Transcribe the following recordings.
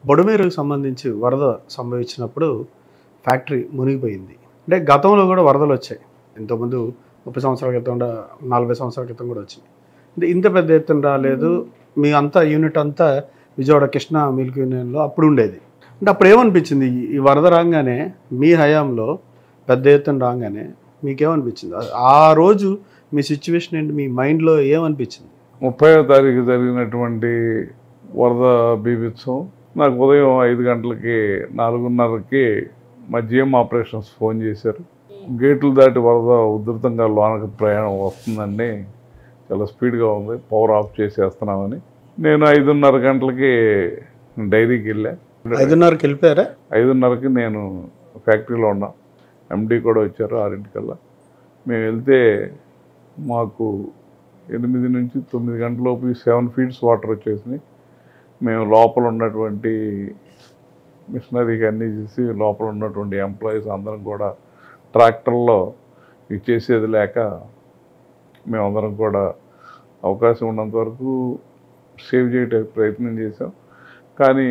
బొడమేరుకు సంబంధించి వరద సంభవించినప్పుడు ఫ్యాక్టరీ మునిగిపోయింది. అంటే గతంలో కూడా వరదలు వచ్చాయి. ఇంతకుముందు 30 సంవత్సరాల క్రితం 40 సంవత్సరాల క్రితం కూడా వచ్చింది. అంటే ఇంత పెద్ద ఎత్తున రాలేదు. మీ అంతా యూనిట్ అంతా విజయవాడ కృష్ణా మిల్క్ యూనియన్‌లో అప్పుడు ఉండేది. అంటే అప్పుడు ఏమనిపించింది? ఈ వరద రాంగానే మీ హయాంలో పెద్ద ఎత్తున రాంగానే మీకేమనిపించింది? ఆ రోజు మీ సిట్యుయేషన్ ఏంటి? మీ మైండ్‌లో ఏమనిపించింది? 30వ తారీఖు జరిగినటువంటి వరద బీభత్సం నాకు ఉదయం 5 గంటలకి 4:30కి మా జీఎం ఆపరేషన్స్ ఫోన్ చేశారు. గేట్లు దాటి వరద ఉధృతంగా లోనకి ప్రయాణం వస్తుందండి, చాలా స్పీడ్గా ఉంది, పవర్ ఆఫ్ చేసేస్తున్నామని. నేను 5:30 గంటలకి డైరీకి వెళ్ళా. 5:30కి వెళ్ళిపోయారా? 5:30కి నేను ఫ్యాక్టరీలో ఉన్నా. ఎండీ కూడా వచ్చారు 6:00కల్లా. మేము వెళ్తే మాకు 8 నుంచి 9 గంటలలోపు 7 feet వాటర్ వచ్చేసినాయి. మేము లోపల ఉన్నటువంటి మిషనరీకి అన్నీ చేసి లోపల ఉన్నటువంటి ఎంప్లాయీస్ అందరం కూడా ట్రాక్టర్లో ఇచ్చేసేది లేక మేమందరం కూడా అవకాశం ఉన్నంత వరకు సేవ్ చేయడానికి ప్రయత్నం చేసాం. కానీ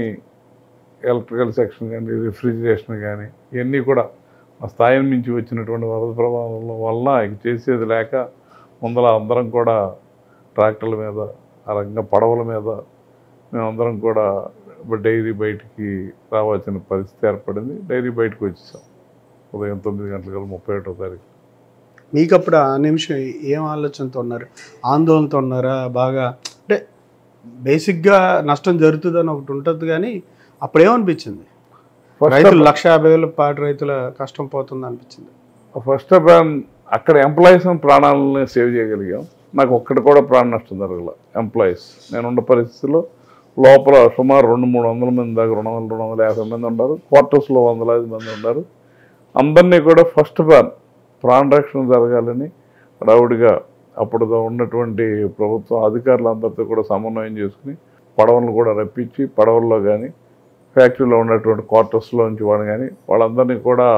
ఎలక్ట్రికల్ సెక్షన్ కానీ రిఫ్రిజిరేషన్ కానీ ఇవన్నీ కూడా ఆ స్థాయిని మించి వచ్చినటువంటి వరద ప్రభావం వల్ల ఇక చేసేది లేక ముందర అందరం కూడా ట్రాక్టర్ల మీద ఆ రకంగా పడవల మీద మేమందరం కూడా డైరీ బయటికి రావాల్సిన పరిస్థితి ఏర్పడింది. డైరీ బయటకు వచ్చేసాం ఉదయం 9 గంటల 31వ తారీఖు. మీకు అప్పుడు ఆ నిమిషం ఏం ఆలోచనతో ఉన్నారు? ఆందోళనతో ఉన్నారా? బాగా అంటే బేసిక్గా నష్టం జరుగుతుందని ఒకటి ఉంటుంది, కానీ అప్పుడు ఏమనిపించింది? రైతులు 1,50,000 పాటు రైతుల కష్టం పోతుంది అనిపించింది. ఫస్ట్ ఆఫ్ ఆల్ అక్కడ ఎంప్లాయీస్ ప్రాణాలను సేవ్ చేయగలిగాం. నాకు ఒక్కటి కూడా ప్రాణ నష్టం జరగల. ఎంప్లాయీస్ నేనున్న పరిస్థితుల్లో లోపల సుమారు 200-300 మంది దాకా 200-250 మంది ఉన్నారు. క్వార్టర్స్లో 100 మంది ఉన్నారు. అందరినీ కూడా ఫస్ట్ ఆఫ్ ఆల్ ప్రాణరక్షణ జరగాలని రౌడిగా అప్పుడు ఉన్నటువంటి ప్రభుత్వం అధికారులందరితో కూడా సమన్వయం చేసుకుని పడవలను కూడా రప్పించి పడవల్లో కానీ ఫ్యాక్టరీలో ఉన్నటువంటి క్వార్టర్స్లో నుంచి వాళ్ళు కానీ వాళ్ళందరినీ కూడా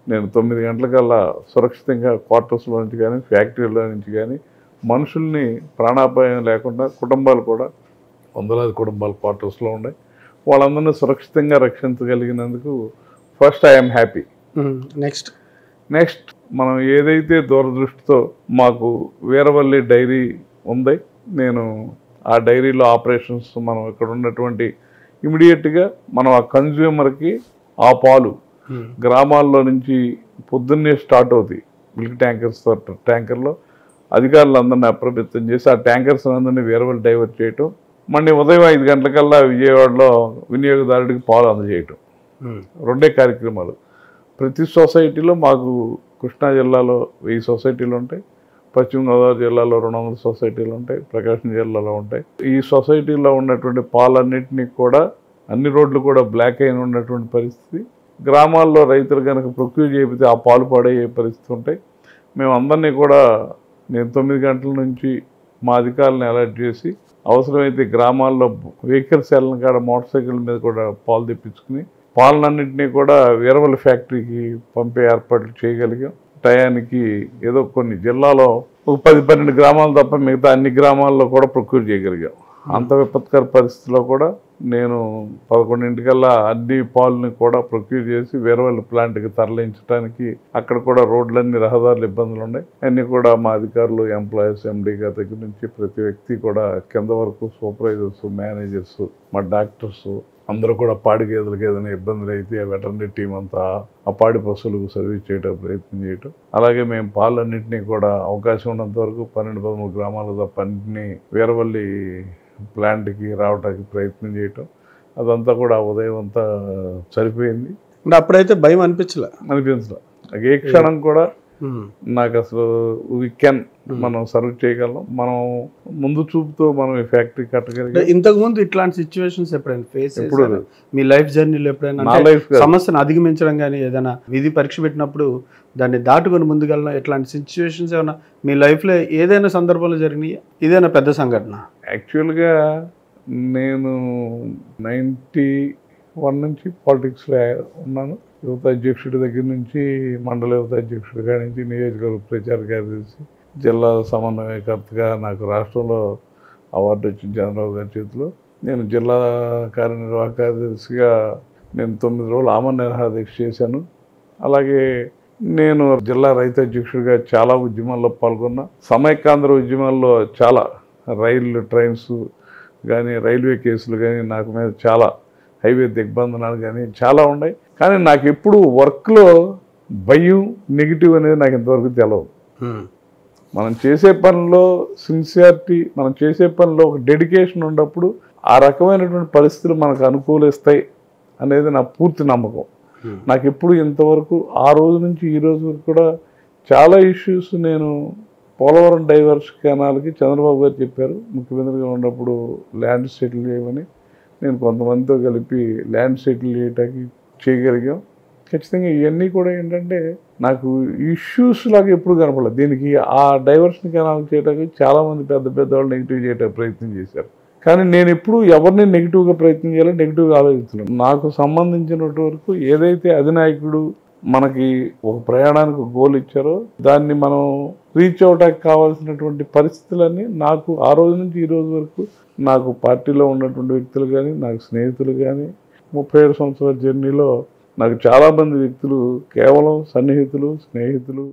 నేను 9 గంటలకల్లా సురక్షితంగా క్వార్టర్స్లో నుంచి కానీ ఫ్యాక్టరీలో నుంచి కానీ మనుషుల్ని ప్రాణాపాయం లేకుండా కుటుంబాలు కూడా 100 కుటుంబాలు క్వార్టర్స్లో ఉన్నాయి. వాళ్ళందరినీ సురక్షితంగా రక్షించగలిగినందుకు ఫస్ట్ ఐఎమ్ హ్యాపీ. నెక్స్ట్ మనం ఏదైతే దూరదృష్టితో మాకు వీరవల్లి డైరీ ఉంది, నేను ఆ డైరీలో ఆపరేషన్స్ మనం ఇక్కడ ఉన్నటువంటి ఇమీడియట్గా మనం ఆ కన్జ్యూమర్కి ఆ పాలు గ్రామాల్లో నుంచి పొద్దున్నే స్టార్ట్ అవుతాయి. మిల్క్ ట్యాంకర్లో అధికారులందరినీ అప్రమత్తం చేసి ఆ ట్యాంకర్స్ అందరినీ వీరవల్లి డైవర్ట్ చేయటం, మళ్ళీ ఉదయం 5 గంటలకల్లా విజయవాడలో వినియోగదారుడికి పాలు అందజేయటం. 2 కార్యక్రమాలు. ప్రతి సొసైటీలో మాకు కృష్ణా జిల్లాలో 1000 సొసైటీలు ఉంటాయి, పశ్చిమ గోదావరి జిల్లాలో 200 సొసైటీలు ఉంటాయి, ప్రకాశం జిల్లాలో ఉంటాయి. ఈ సొసైటీలో ఉన్నటువంటి పాలన్నింటినీ కూడా అన్ని రోడ్లు కూడా బ్లాక్ అయిన ఉన్నటువంటి పరిస్థితి. గ్రామాల్లో రైతులు కనుక ప్రొక్యూర్ చేపితే ఆ పాలు పాడయ్యే పరిస్థితి ఉంటాయి. మేము అందరినీ కూడా నేను 9 గంటల నుంచి మా అధికారులను అలర్ట్ చేసి అవసరమైతే గ్రామాల్లో వెహికల్స్ వెళ్ళిన కాడ మోటార్ సైకిల్ మీద కూడా పాలు తెప్పించుకుని పాలనన్నింటినీ కూడా వీరవల్లి ఫ్యాక్టరీకి పంపే ఏర్పాట్లు చేయగలిగాం. టయానికి ఏదో కొన్ని జిల్లాలో ఒక 10-12 గ్రామాలు తప్ప మిగతా అన్ని గ్రామాల్లో కూడా ప్రొక్యూర్ చేయగలిగాం. అంత విపత్కర పరిస్థితిలో కూడా నేను 11 అన్ని పాలని కూడా ప్రొక్యూర్ చేసి వీరవల్లి ప్లాంట్కి తరలించడానికి అక్కడ కూడా రోడ్లన్నీ రహదారులు ఇబ్బందులు ఉన్నాయి. అన్నీ కూడా మా అధికారులు ఎంప్లాయీస్ ఎండీ గారి దగ్గర నుంచి ప్రతి వ్యక్తి కూడా కింద వరకు సూపర్వైజర్స్, మేనేజర్స్, మా డాక్టర్స్ అందరూ కూడా పాడి గేదెలకు ఏదైనా ఇబ్బందులు అయితే ఆ వెటర్నరీ టీం అంతా ఆ పాడి పశువులకు సర్వీస్ చేయడం ప్రయత్నం చేయటం. అలాగే మేము పాలన్నింటినీ కూడా అవకాశం ఉన్నంత వరకు 12-13 గ్రామాలు తప్ప అన్నింటినీ వీరవల్లి ప్లాంట్కి రావడానికి ప్రయత్నం చేయటం. అదంతా కూడా ఉదయం అంతా సరిపోయింది. అంటే అప్పుడైతే భయం అనిపించలే? ఏ క్షణం కూడా నాకు అసలు మనం సర్వ్ చేయగలం, మనం ముందు చూపుతో మనం ఈ ఫ్యాక్టరీ కట్టగలిగాం. ఇంతకుముందు ఇట్లాంటి సిచ్యువేషన్స్ ఎప్పుడైనా ఫేస్ చేశారా మీ లైఫ్ జర్నీలో? ఎప్పుడైనా సమస్యను అధిగమించడం కానీ ఏదైనా విధి పరీక్ష పెట్టినప్పుడు దాన్ని దాటుకొని ముందుకెళ్ళడం, ఇట్లాంటి సిచ్యువేషన్స్ ఏమైనా మీ లైఫ్లో ఏదైనా సందర్భంలో జరిగినాయి? ఇదేనా పెద్ద సంఘటన? యాక్చువల్గా నేను 91 నుంచి పాలిటిక్స్లో ఉన్నాను. యువత అధ్యక్షుడి దగ్గర నుంచి మండల యువత అధ్యక్షుడి కాడి నుంచి నియోజకవర్గ ప్రచార కార్యదర్శి, జిల్లా సమన్వయకర్తగా నాకు రాష్ట్రంలో అవార్డు వచ్చింది చంద్రబాబు గారి చేతిలో. నేను జిల్లా కార్యనిర్వాహక కార్యదర్శిగా నేను 9 రోజులు ఆమరణ నిరాహార దీక్ష చేశాను. అలాగే నేను జిల్లా రైతు అధ్యక్షుడిగా చాలా ఉద్యమాల్లో పాల్గొన్నా. సమైక్యాంధ్ర ఉద్యమాల్లో చాలా ట్రైన్స్ కానీ రైల్వే కేసులు కానీ నాకు మీద చాలా హైవే దిగ్బంధనాలు కానీ చాలా ఉన్నాయి. కానీ నాకు ఎప్పుడు వర్క్లో భయం నెగిటివ్ అనేది నాకు ఇంతవరకు తెలియదు. మనం చేసే పనిలో సిన్సియారిటీ, మనం చేసే పనిలో ఒక డెడికేషన్ ఉన్నప్పుడు ఆ రకమైనటువంటి పరిస్థితులు మనకు అనుకూలిస్తాయి అనేది నా పూర్తి నమ్మకం. నాకు ఎప్పుడు ఇంతవరకు ఆ రోజు నుంచి ఈ రోజు వరకు కూడా చాలా ఇష్యూస్ నేను పోలవరం డైవర్స్ కెనాల్కి చంద్రబాబు గారు చెప్పారు ముఖ్యమంత్రిగా ఉన్నప్పుడు ల్యాండ్ సెటిల్ చేయమని. నేను కొంతమందితో కలిపి ల్యాండ్ సెటిల్ చేయగలిగాం. ఖచ్చితంగా ఇవన్నీ కూడా ఏంటంటే నాకు ఇష్యూస్ లాగా ఎప్పుడు కనపడలేదు. దీనికి ఆ డైవర్షన్ కెనాల్ చేయడానికి చాలామంది పెద్ద వాళ్ళు నెగిటివ్ చేయడానికి ప్రయత్నం చేశారు. కానీ నేను ఎప్పుడు ఎవరిని నెగిటివ్గా ప్రయత్నం చేయాలో నెగిటివ్గా ఆలోచించలేదు. నాకు సంబంధించినంత వరకు ఏదైతే అధినాయకుడు మనకి ఒక ప్రయాణానికి గోల్ ఇచ్చారో దాన్ని మనం రీచ్ అవడానికి కావాల్సినటువంటి పరిస్థితులన్నీ నాకు ఆ రోజు నుంచి ఈ రోజు వరకు నాకు పార్టీలో ఉన్నటువంటి వ్యక్తులు కానీ, నాకు స్నేహితులు కానీ, 37 సంవత్సరాల జర్నీలో నాకు చాలామంది వ్యక్తులు కేవలం సన్నిహితులు, స్నేహితులు.